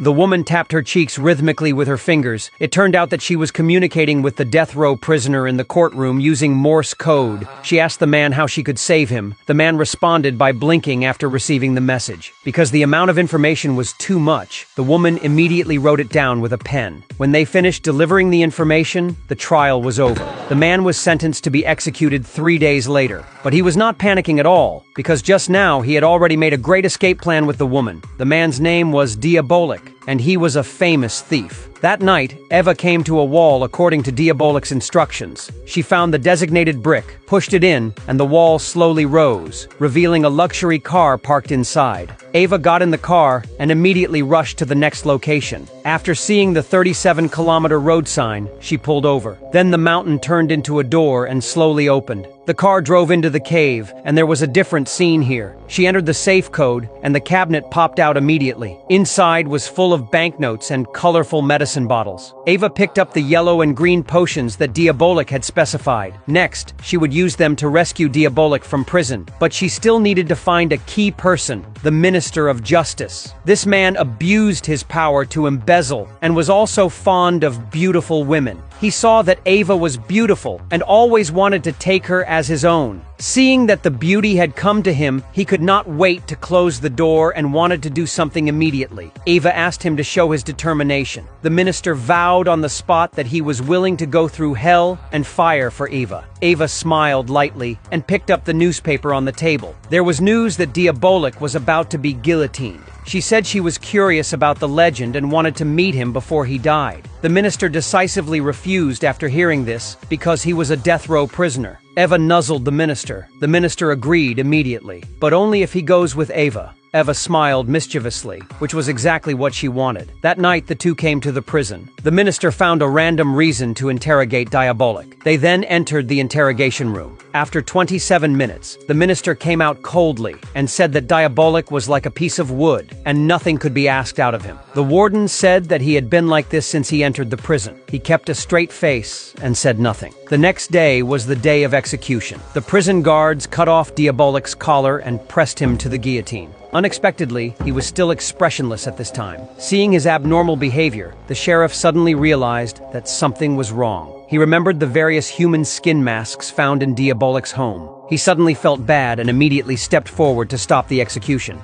The woman tapped her cheeks rhythmically with her fingers. It turned out that she was communicating with the death row prisoner in the courtroom using Morse code. She asked the man how she could save him. The man responded by blinking after receiving the message. Because the amount of information was too much, the woman immediately wrote it down with a pen. When they finished delivering the information, the trial was over. The man was sentenced to be executed 3 days later. But he was not panicking at all, because just now he had already made a great escape plan with the woman. The man's name was Diabolik, and he was a famous thief. That night, Eva came to a wall according to Diabolik's instructions. She found the designated brick, pushed it in, and the wall slowly rose, revealing a luxury car parked inside. Eva got in the car and immediately rushed to the next location. After seeing the 37-kilometer road sign, she pulled over. Then the mountain turned into a door and slowly opened. The car drove into the cave, and there was a different scene here. She entered the safe code, and the cabinet popped out immediately. Inside was full of banknotes and colorful medicine bottles. Eva picked up the yellow and green potions that Diabolik had specified. Next, she would use them to rescue Diabolik from prison. But she still needed to find a key person, the Minister of Justice. This man abused his power to embezzle and was also fond of beautiful women. He saw that Eva was beautiful and always wanted to take her as his own. Seeing that the beauty had come to him, he could not wait to close the door and wanted to do something immediately. Eva asked him to show his determination. The minister vowed on the spot that he was willing to go through hell and fire for Eva. Eva smiled lightly and picked up the newspaper on the table. There was news that Diabolik was about to be guillotined. She said she was curious about the legend and wanted to meet him before he died. The minister decisively refused after hearing this because he was a death row prisoner. Eva nuzzled the minister. The minister agreed immediately, but only if he goes with Eva. Eva smiled mischievously, which was exactly what she wanted. That night, the two came to the prison. The minister found a random reason to interrogate Diabolik. They then entered the interrogation room. After 27 minutes, the minister came out coldly and said that Diabolik was like a piece of wood, and nothing could be asked out of him. The warden said that he had been like this since he entered the prison. He kept a straight face and said nothing. The next day was the day of execution. The prison guards cut off Diabolik's collar and pressed him to the guillotine. Unexpectedly, he was still expressionless at this time. Seeing his abnormal behavior, the sheriff suddenly realized that something was wrong. He remembered the various human skin masks found in Diabolik's home. He suddenly felt bad and immediately stepped forward to stop the execution.